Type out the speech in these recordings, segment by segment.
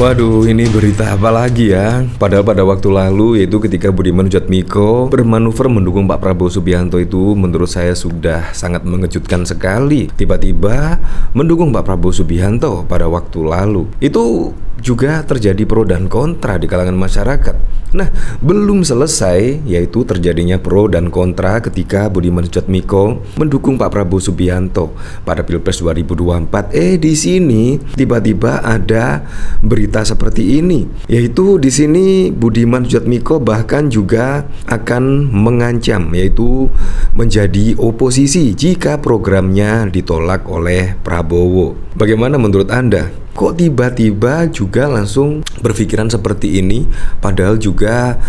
Waduh, ini berita apa lagi ya? Padahal pada waktu lalu, yaitu ketika Budiman Sujatmiko bermanuver mendukung Pak Prabowo Subianto, itu menurut saya sudah sangat mengejutkan sekali. Tiba-tiba mendukung Pak Prabowo Subianto pada waktu lalu. Itu juga terjadi pro dan kontra di kalangan masyarakat. Nah, belum selesai, yaitu terjadinya pro dan kontra ketika Budiman Sujatmiko mendukung Pak Prabowo Subianto pada Pilpres 2024. Di sini tiba-tiba ada berita seperti ini, yaitu di sini Budiman Sujatmiko bahkan juga akan mengancam, yaitu menjadi oposisi jika programnya ditolak oleh Prabowo. Bagaimana menurut Anda? Kok tiba-tiba juga langsung berpikiran seperti ini, padahal juga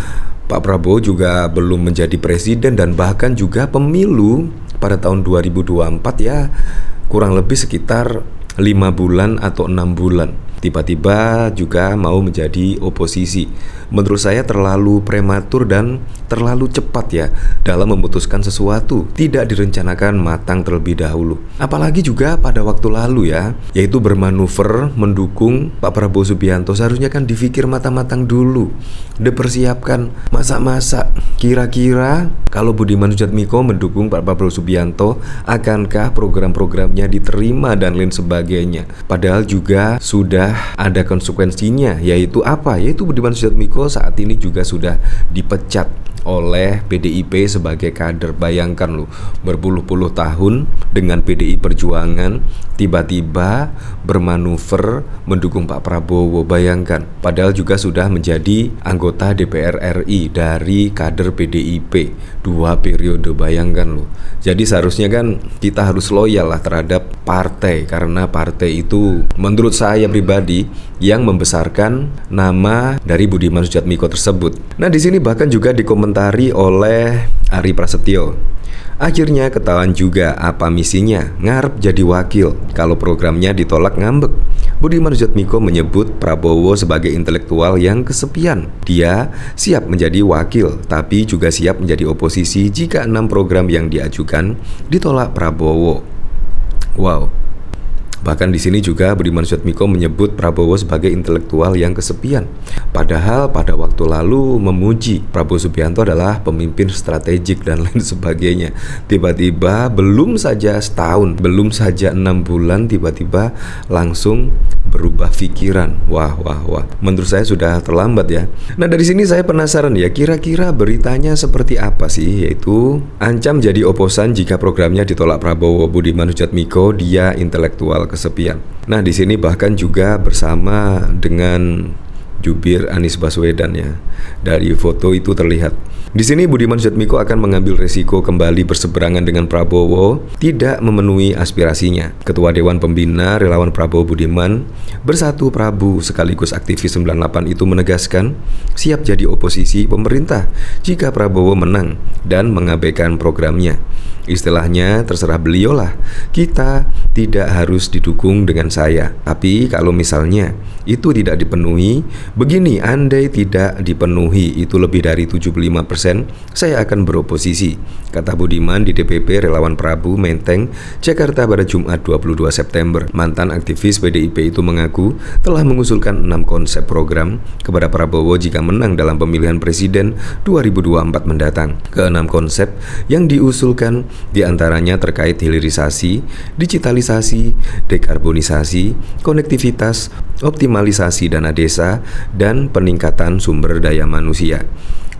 Pak Prabowo juga belum menjadi presiden dan bahkan juga pemilu pada tahun 2024 ya kurang lebih sekitar 5 bulan atau 6 bulan. Tiba-tiba juga mau menjadi oposisi. Menurut saya terlalu prematur dan terlalu cepat ya dalam memutuskan sesuatu. Tidak direncanakan matang terlebih dahulu. Apalagi juga pada waktu lalu ya, yaitu bermanuver mendukung Pak Prabowo Subianto. Seharusnya kan difikir matang-matang dulu, dipersiapkan masak-masak. Kira-kira kalau Budiman Sujatmiko mendukung Pak Prabowo Subianto, akankah program-programnya diterima dan lain sebagainya? Padahal juga sudah ada konsekuensinya, yaitu apa? Yaitu Budiman Sujatmiko saat ini juga sudah dipecat oleh PDIP sebagai kader. Bayangkan loh, berpuluh-puluh tahun dengan PDI Perjuangan tiba-tiba bermanuver mendukung Pak Prabowo. Bayangkan, padahal juga sudah menjadi anggota DPR RI dari kader PDIP 2 periode. Bayangkan loh. Jadi seharusnya kan kita harus loyal lah terhadap partai, karena partai itu menurut saya pribadi yang membesarkan nama dari Budiman Sujatmiko tersebut. Nah, di sini bahkan juga dikomentari oleh Ari Prasetyo. Akhirnya ketahuan juga apa misinya, ngarep jadi wakil. Kalau programnya ditolak ngambek. Budiman Sujatmiko menyebut Prabowo sebagai intelektual yang kesepian. Dia siap menjadi wakil, tapi juga siap menjadi oposisi jika 6 program yang diajukan ditolak Prabowo. Wow. Bahkan di sini juga Budiman Sujatmiko menyebut Prabowo sebagai intelektual yang kesepian. Padahal pada waktu lalu memuji Prabowo Subianto adalah pemimpin strategik dan lain sebagainya. Tiba-tiba belum saja setahun, belum saja 6 bulan, tiba-tiba langsung berubah pikiran. Wah. Menurut saya sudah terlambat ya. Nah, dari sini saya penasaran ya, kira-kira beritanya seperti apa sih? Yaitu ancam jadi oposan jika programnya ditolak Prabowo. Budiman Sujatmiko, dia intelektual kesepian. Nah, di sini bahkan juga bersama dengan jubir Anies Baswedan ya. Dari foto itu terlihat. Di sini Budiman Sujatmiko akan mengambil resiko kembali berseberangan dengan Prabowo, tidak memenuhi aspirasinya. Ketua Dewan Pembina Relawan Prabowo Budiman Bersatu Prabu sekaligus aktivis 98 itu menegaskan siap jadi oposisi pemerintah jika Prabowo menang dan mengabaikan programnya. Istilahnya terserah beliau lah, kita tidak harus didukung dengan saya. Tapi kalau misalnya itu tidak dipenuhi, begini, andai tidak dipenuhi itu lebih dari 75%, saya akan beroposisi, kata Budiman di DPP Relawan Prabu Menteng, Jakarta pada Jumat 22 September. Mantan aktivis PDIP itu mengaku telah mengusulkan 6 konsep program kepada Prabowo jika menang dalam pemilihan presiden 2024 mendatang. Ke-6 konsep yang diusulkan diantaranya terkait hilirisasi, digitalisasi, dekarbonisasi, konektivitas, optimalisasi dana desa, dan peningkatan sumber daya manusia.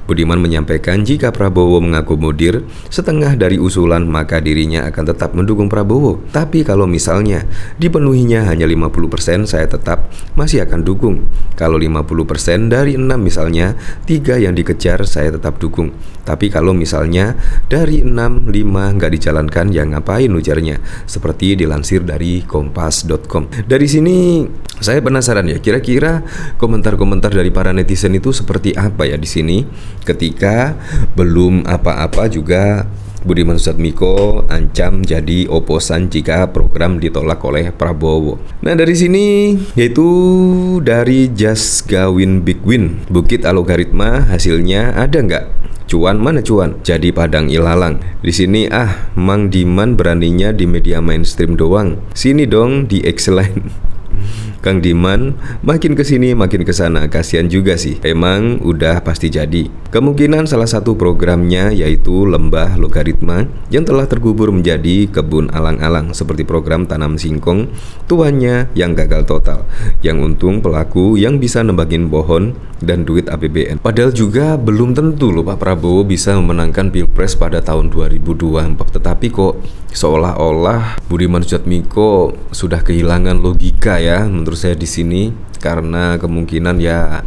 Budiman menyampaikan jika Prabowo mengakomodir setengah dari usulan maka dirinya akan tetap mendukung Prabowo. Tapi kalau misalnya dipenuhinya hanya 50%, saya tetap masih akan dukung. Kalau 50% dari 6 misalnya 3 yang dikejar, saya tetap dukung. Tapi kalau misalnya dari 6, 5 nggak dijalankan, ya ngapain, ujarnya. Seperti dilansir dari kompas.com. Dari sini saya penasaran ya, kira-kira komentar-komentar dari para netizen itu seperti apa ya di sini. Ketika belum apa-apa juga Budiman Sujatmiko ancam jadi oposan jika program ditolak oleh Prabowo. Nah, dari sini yaitu dari Just Gawin Big Win, Bukit Algoritma, hasilnya ada nggak? Cuan mana cuan? Jadi padang ilalang. Di sini Mang Diman beraninya di media mainstream doang. Sini dong di X-Line. Kang Diman makin kesini makin kesana, kasihan juga sih. Emang udah pasti jadi. Kemungkinan salah satu programnya yaitu lembah logaritma yang telah terkubur menjadi kebun alang-alang seperti program tanam singkong, tuannya yang gagal total. Yang untung pelaku yang bisa nembangin pohon dan duit APBN. Padahal juga belum tentu loh Pak Prabowo bisa memenangkan Pilpres pada tahun 2024. Tetapi kok seolah-olah Budiman Sujatmiko sudah kehilangan logika ya menurut saya di sini, karena kemungkinan ya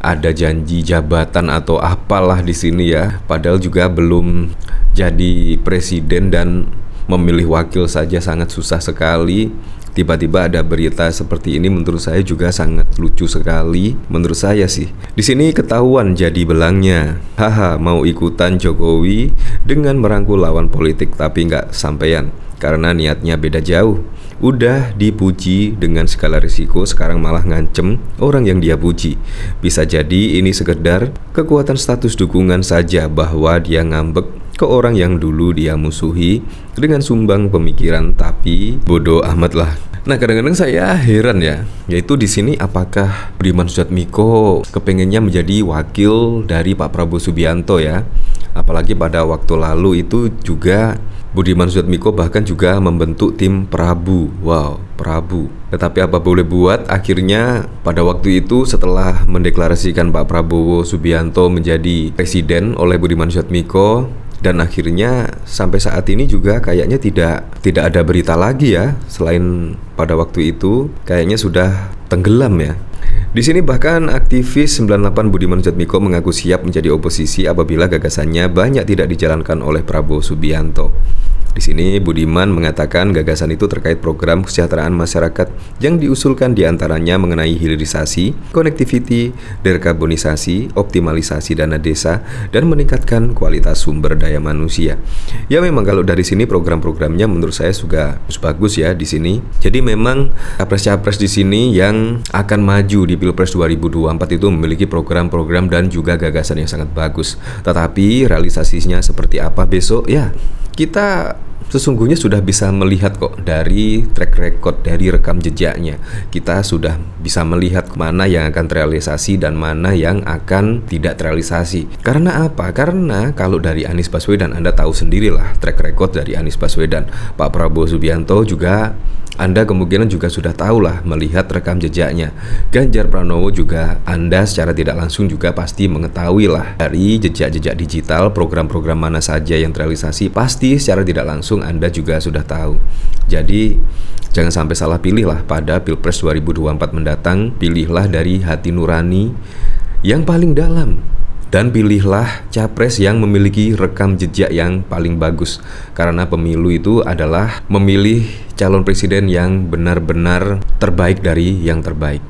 ada janji jabatan atau apalah di sini ya. Padahal juga belum jadi presiden dan memilih wakil saja sangat susah sekali. Tiba-tiba ada berita seperti ini menurut saya juga sangat lucu sekali. Menurut saya sih di sini ketahuan jadi belangnya. Haha, mau ikutan Jokowi dengan merangkul lawan politik tapi nggak sampean karena niatnya beda jauh. Udah dipuji dengan segala risiko, sekarang malah ngancem orang yang dia puji. Bisa jadi ini sekedar kekuatan status dukungan saja bahwa dia ngambek ke orang yang dulu dia musuhi dengan sumbang pemikiran, tapi bodoh amat lah. Nah, kadang-kadang saya heran ya, yaitu di sini apakah Budiman Sujatmiko kepengennya menjadi wakil dari Pak Prabowo Subianto ya? Apalagi pada waktu lalu itu juga Budiman Sujatmiko bahkan juga membentuk tim Prabu. Wow, Prabu. Tetapi apa boleh buat, akhirnya pada waktu itu setelah mendeklarasikan Pak Prabowo Subianto menjadi presiden oleh Budiman Sujatmiko, dan akhirnya sampai saat ini juga kayaknya tidak ada berita lagi ya. Selain pada waktu itu kayaknya sudah tenggelam ya. Di sini bahkan aktivis 98 Budiman Sujatmiko mengaku siap menjadi oposisi apabila gagasannya banyak tidak dijalankan oleh Prabowo Subianto. Di sini Budiman mengatakan gagasan itu terkait program kesejahteraan masyarakat yang diusulkan diantaranya mengenai hilirisasi, konektiviti, dekarbonisasi, optimalisasi dana desa, dan meningkatkan kualitas sumber daya manusia. Ya memang kalau dari sini program-programnya menurut saya juga bagus ya di sini. Jadi memang capres-capres di sini yang akan maju di Pilpres 2024 itu memiliki program-program dan juga gagasan yang sangat bagus. Tetapi realisasinya seperti apa besok ya kita sesungguhnya sudah bisa melihat kok dari track record, dari rekam jejaknya. Kita sudah bisa melihat mana yang akan terrealisasi dan mana yang akan tidak terrealisasi. Karena apa? Karena kalau dari Anies Baswedan, Anda tahu sendirilah track record dari Anies Baswedan. Pak Prabowo Subianto juga Anda kemungkinan juga sudah tahu lah melihat rekam jejaknya. Ganjar Pranowo juga Anda secara tidak langsung juga pasti mengetahui lah dari jejak-jejak digital, program-program mana saja yang terrealisasi, pasti secara tidak langsung Anda juga sudah tahu. Jadi jangan sampai salah pilih lah pada Pilpres 2024 mendatang. Pilihlah dari hati nurani yang paling dalam, dan pilihlah capres yang memiliki rekam jejak yang paling bagus. Karena pemilu itu adalah memilih calon presiden yang benar-benar terbaik dari yang terbaik.